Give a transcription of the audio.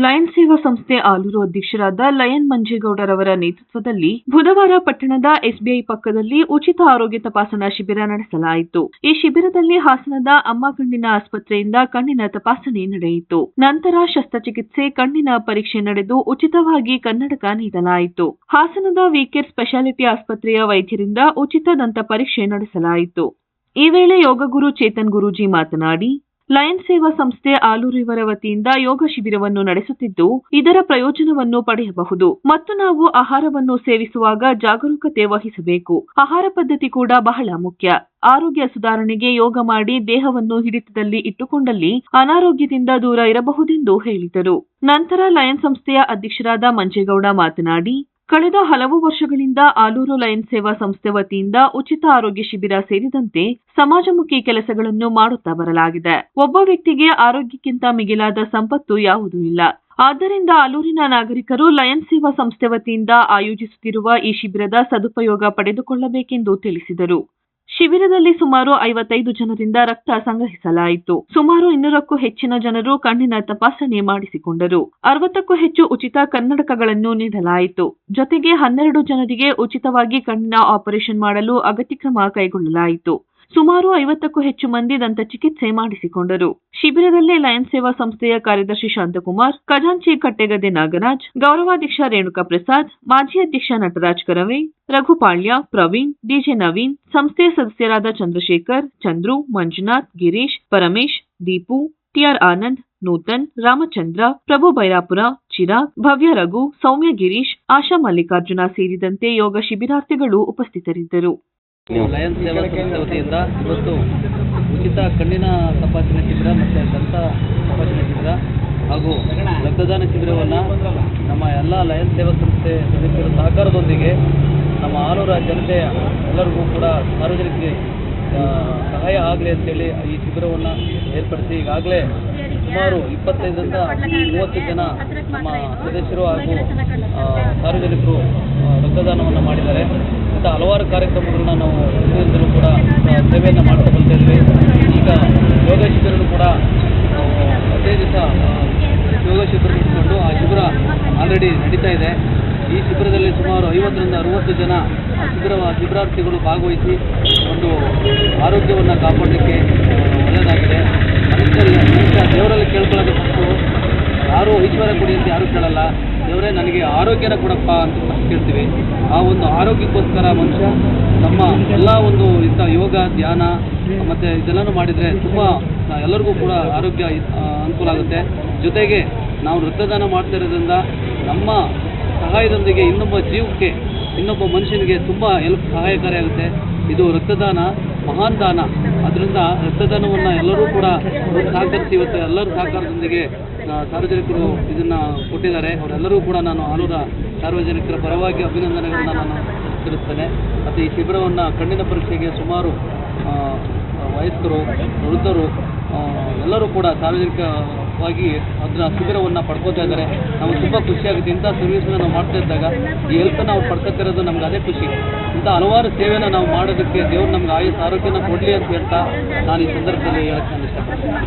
Lion ಸೇವಾ ಸಂಸ್ಥೆ ಆಲೂರು ಅಧ್ಯಕ್ಷರಾದ ಲಯನ್ ಮಂಜೇಗೌಡರವರ ನೇತೃತ್ವದಲ್ಲಿ ಬುಧವಾರ ಪಟ್ಟಣದ ಎಸ್ಬಿಐ ಪಕ್ಕದಲ್ಲಿ ಉಚಿತ ಆರೋಗ್ಯ ತಪಾಸಣಾ ಶಿಬಿರ ನಡೆಸಲಾಯಿತು. ಈ ಶಿಬಿರದಲ್ಲಿ ಹಾಸನದ ಅಮ್ಮ ಕಣ್ಣಿನ ಆಸ್ಪತ್ರೆಯಿಂದ ಕಣ್ಣಿನ ತಪಾಸಣೆ ನಡೆಯಿತು. ನಂತರ ಶಸ್ತ್ರಚಿಕಿತ್ಸೆ, ಕಣ್ಣಿನ ಪರೀಕ್ಷೆ ನಡೆದು ಉಚಿತವಾಗಿ ಕನ್ನಡಕ ನೀಡಲಾಯಿತು. ಹಾಸನದ ವಿಕೇರ್ ಸ್ಪೆಷಾಲಿಟಿ ಆಸ್ಪತ್ರೆಯ ವೈದ್ಯರಿಂದ ಉಚಿತ ದಂತ ಪರೀಕ್ಷೆ ನಡೆಸಲಾಯಿತು. ಈ ವೇಳೆ ಯೋಗ ಗುರು ಚೇತನ್ ಗುರೂಜಿ ಮಾತನಾಡಿ, ಲಯನ್ ಸೇವಾ ಸಂಸ್ಥೆ ಆಲೂರು ಇವರ ವತಿಯಿಂದ ಯೋಗ ಶಿಬಿರವನ್ನು ನಡೆಸುತ್ತಿದ್ದು, ಇದರ ಪ್ರಯೋಜನವನ್ನು ಪಡೆಯಬಹುದು ಮತ್ತು ನಾವು ಆಹಾರವನ್ನು ಸೇವಿಸುವಾಗ ಜಾಗರೂಕತೆ ವಹಿಸಬೇಕು. ಆಹಾರ ಪದ್ಧತಿ ಕೂಡ ಬಹಳ ಮುಖ್ಯ. ಆರೋಗ್ಯ ಸುಧಾರಣೆಗೆ ಯೋಗ ಮಾಡಿ ದೇಹವನ್ನು ಹಿಡಿತದಲ್ಲಿ ಇಟ್ಟುಕೊಂಡಲ್ಲಿ ಅನಾರೋಗ್ಯದಿಂದ ದೂರ ಇರಬಹುದೆಂದು ಹೇಳಿದರು. ನಂತರ ಲಯನ್ ಸಂಸ್ಥೆಯ ಅಧ್ಯಕ್ಷರಾದ ಮಂಜೇಗೌಡ ಮಾತನಾಡಿ, ಕಳೆದ ಹಲವು ವರ್ಷಗಳಿಂದ ಆಲೂರು ಲಯನ್ ಸೇವಾ ಸಂಸ್ಥೆ ವತಿಯಿಂದ ಉಚಿತ ಆರೋಗ್ಯ ಶಿಬಿರ ಸೇರಿದಂತೆ ಸಮಾಜಮುಖಿ ಕೆಲಸಗಳನ್ನು ಮಾಡುತ್ತಾ ಬರಲಾಗಿದೆ. ಒಬ್ಬ ವ್ಯಕ್ತಿಗೆ ಆರೋಗ್ಯಕ್ಕಿಂತ ಮಿಗಿಲಾದ ಸಂಪತ್ತು ಯಾವುದೂ ಇಲ್ಲ. ಆದ್ದರಿಂದ ಆಲೂರಿನ ನಾಗರಿಕರು ಲಯನ್ ಸೇವಾ ಸಂಸ್ಥೆ ವತಿಯಿಂದ ಆಯೋಜಿಸುತ್ತಿರುವ ಈ ಶಿಬಿರದ ಸದುಪಯೋಗ ಪಡೆದುಕೊಳ್ಳಬೇಕೆಂದು ತಿಳಿಸಿದರು. ಶಿಬಿರದಲ್ಲಿ ಸುಮಾರು 55 ಜನರಿಂದ ರಕ್ತ ಸಂಗ್ರಹಿಸಲಾಯಿತು. ಸುಮಾರು 200ಕ್ಕೂ ಹೆಚ್ಚಿನ ಜನರು ಕಣ್ಣಿನ ತಪಾಸಣೆ ಮಾಡಿಸಿಕೊಂಡರು. 60ಕ್ಕೂ ಹೆಚ್ಚು ಉಚಿತ ಕನ್ನಡಕಗಳನ್ನು ನೀಡಲಾಯಿತು. ಜೊತೆಗೆ 12 ಜನರಿಗೆ ಉಚಿತವಾಗಿ ಕಣ್ಣಿನ ಆಪರೇಷನ್ ಮಾಡಲು ಅಗತ್ಯ ಕ್ರಮ ಕೈಗೊಳ್ಳಲಾಯಿತು. ಸುಮಾರು 50ಕ್ಕೂ ಹೆಚ್ಚು ಮಂದಿ ದಂತ ಚಿಕಿತ್ಸೆ ಮಾಡಿಸಿಕೊಂಡರು. ಶಿಬಿರದಲ್ಲಿ ಲಯನ್ ಸೇವಾ ಸಂಸ್ಥೆಯ ಕಾರ್ಯದರ್ಶಿ ಶಾಂತಕುಮಾರ್, ಖಜಾಂಚಿ ಕಟ್ಟೆಗದ್ದೆ ನಾಗರಾಜ್, ಗೌರವಾಧ್ಯಕ್ಷ ರೇಣುಕಾ ಪ್ರಸಾದ್, ಮಾಜಿ ಅಧ್ಯಕ್ಷ ನಟರಾಜ್ ಕರವೇ, ರಘುಪಾಳ್ಯ, ಪ್ರವೀಣ್, ಡಿಜೆ ನವೀನ್, ಸಂಸ್ಥೆಯ ಸದಸ್ಯರಾದ ಚಂದ್ರಶೇಖರ್, ಚಂದ್ರು, ಮಂಜುನಾಥ್, ಗಿರೀಶ್, ಪರಮೇಶ್, ದೀಪು, ಟಿಆರ್ ಆನಂದ್, ನೂತನ್, ರಾಮಚಂದ್ರ, ಪ್ರಭು ಬೈರಾಪುರ, ಚಿರಾಗ್, ಭವ್ಯ, ರಘು, ಸೌಮ್ಯ, ಗಿರೀಶ್, ಆಶಾ ಮಲ್ಲಿಕಾರ್ಜುನ ಸೇರಿದಂತೆ ಯೋಗ ಶಿಬಿರಾರ್ಥಿಗಳು ಉಪಸ್ಥಿತರಿದ್ದರು. ಲಯನ್ ಸೇವಾ ಸಂಸ್ಥೆ ವತಿಯಿಂದ ಇವತ್ತು ಉಚಿತ ಕಣ್ಣಿನ ತಪಾಸಣೆ ಶಿಬಿರ ಮತ್ತು ದಂತ ತಪಾಸಣೆ ಶಿಬಿರ ಹಾಗೂ ರಕ್ತದಾನ ಶಿಬಿರವನ್ನು ನಮ್ಮ ಎಲ್ಲ ಲಯನ್ ಸೇವಾ ಸಂಸ್ಥೆ ಸದಸ್ಯರ ಸಹಕಾರದೊಂದಿಗೆ ನಮ್ಮ ಆಲೂರು ಜನತೆ ಎಲ್ಲರಿಗೂ ಕೂಡ ಸಾರ್ವಜನಿಕರಿಗೆ ಸಹಾಯ ಆಗಲಿ ಅಂತೇಳಿ ಈ ಶಿಬಿರವನ್ನು ಏರ್ಪಡಿಸಿ ಈಗಾಗಲೇ ಸುಮಾರು 25ರಿಂದ 30 ಜನ ನಮ್ಮ ಸದಸ್ಯರು ಹಾಗೂ ಸಾರ್ವಜನಿಕರು ರಕ್ತದಾನವನ್ನು ಮಾಡಿದ್ದಾರೆ. ಇಂಥ ಹಲವಾರು ಕಾರ್ಯಕ್ರಮಗಳನ್ನ ನಾವು ಹಿಂದಿನಿಂದಲೂ ಕೂಡ ಸೇವೆಯನ್ನು ಮಾಡ್ತಾ ಇದ್ವಿ. ಈಗ ಯೋಗ ಶಿಬಿರಗಳು ಕೂಡ 15 ದಿವಸ ಯೋಗ ಶಿಬಿರ ಇಟ್ಕೊಂಡು ಆ ಶಿಬಿರ ಆಲ್ರೆಡಿ ನಡೀತಾ ಇದೆ. ಈ ಶಿಬಿರದಲ್ಲಿ ಸುಮಾರು 50ರಿಂದ 60 ಜನ ಶಿಬಿರಾರ್ಥಿಗಳು ಭಾಗವಹಿಸಿ ಒಂದು ಆರೋಗ್ಯವನ್ನು ಕಾಪಾಡಲಿಕ್ಕೆ ಒಳ್ಳೆಯದಾಗಿದೆ. ಮನುಷ್ಯ ದೇವರಲ್ಲಿ ಕೇಳ್ಕೊಳ್ಳೋದು ಫಸ್ಟು, ಯಾರು ಐಶ್ವರ್ಯ ಕೊಡಿ ಅಂತ ಯಾರೂ ಕೇಳಲ್ಲ. ದೇವರೇ ನನಗೆ ಆರೋಗ್ಯನ ಕೊಡಪ್ಪ ಅಂತ ಫಸ್ಟ್ ಕೇಳ್ತೀವಿ. ಆ ಒಂದು ಆರೋಗ್ಯಕ್ಕೋಸ್ಕರ ಮನುಷ್ಯ ನಮ್ಮ ಎಲ್ಲ ಒಂದು ಇಂಥ ಯೋಗ, ಧ್ಯಾನ ಮತ್ತು ಇದೆಲ್ಲನೂ ಮಾಡಿದರೆ ತುಂಬ ಎಲ್ಲರಿಗೂ ಕೂಡ ಆರೋಗ್ಯ ಅನುಕೂಲ ಆಗುತ್ತೆ. ಜೊತೆಗೆ ನಾವು ರಕ್ತದಾನ ಮಾಡ್ತಾ ಇರೋದ್ರಿಂದ ನಮ್ಮ ಸಹಾಯದೊಂದಿಗೆ ಇನ್ನೊಬ್ಬ ಜೀವಕ್ಕೆ, ಇನ್ನೊಬ್ಬ ಮನುಷ್ಯನಿಗೆ ತುಂಬ ಸಹಾಯಕಾರಿಯಾಗುತ್ತೆ. ಇದು ರಕ್ತದಾನ ಮಹಾನ್ ದಾನ. ಅದರಿಂದ ರಕ್ತದಾನವನ್ನು ಎಲ್ಲರೂ ಕೂಡ ಸಹಕರಿಸಿ ಇವತ್ತು ಎಲ್ಲರೂ ಸಹಕಾರದೊಂದಿಗೆ ಸಾರ್ವಜನಿಕರು ಇದನ್ನು ಕೊಟ್ಟಿದ್ದಾರೆ. ಅವರೆಲ್ಲರೂ ಕೂಡ ನಾನು ಆಲೂರ ಸಾರ್ವಜನಿಕರ ಪರವಾಗಿ ಅಭಿನಂದನೆಗಳನ್ನು ನಾನು ತಿಳಿಸ್ತೇನೆ. ಮತ್ತು ಈ ಶಿಬಿರವನ್ನು ಕಣ್ಣಿನ ಪರೀಕ್ಷೆಗೆ ಸುಮಾರು ವಯಸ್ಕರು, ವೃದ್ಧರು ಎಲ್ಲರೂ ಕೂಡ ಸಾರ್ವಜನಿಕವಾಗಿ ಅದರ ಶಿಬಿರವನ್ನು ಪಡ್ಕೋತಾ ಇದ್ದಾರೆ. ನಮಗೆ ತುಂಬ ಖುಷಿಯಾಗುತ್ತೆ. ಇಂಥ ಸರ್ವಿಸನ್ನು ನಾವು ಮಾಡ್ತಾ ಇದ್ದಾಗ ಈ ಹೆಲ್ತನ್ನು ಅವ್ರು ಪಡ್ಕೊತಿರೋದು ನಮ್ಗೆ ಅದೇ ಖುಷಿ. ಇಂಥ ಹಲವಾರು ಸೇವೆಯನ್ನು ನಾವು ಮಾಡೋದಕ್ಕೆ ದೇವರು ನಮ್ಗೆ ಆರೋಗ್ಯನ ಕೊಡಲಿ ಅಂತ ಹೇಳ್ತಾ ನಾನು ಈ ಸಂದರ್ಭದಲ್ಲಿ ಹೇಳಕ್ಕೆ ಇಷ್ಟಪಡ್ತೀನಿ.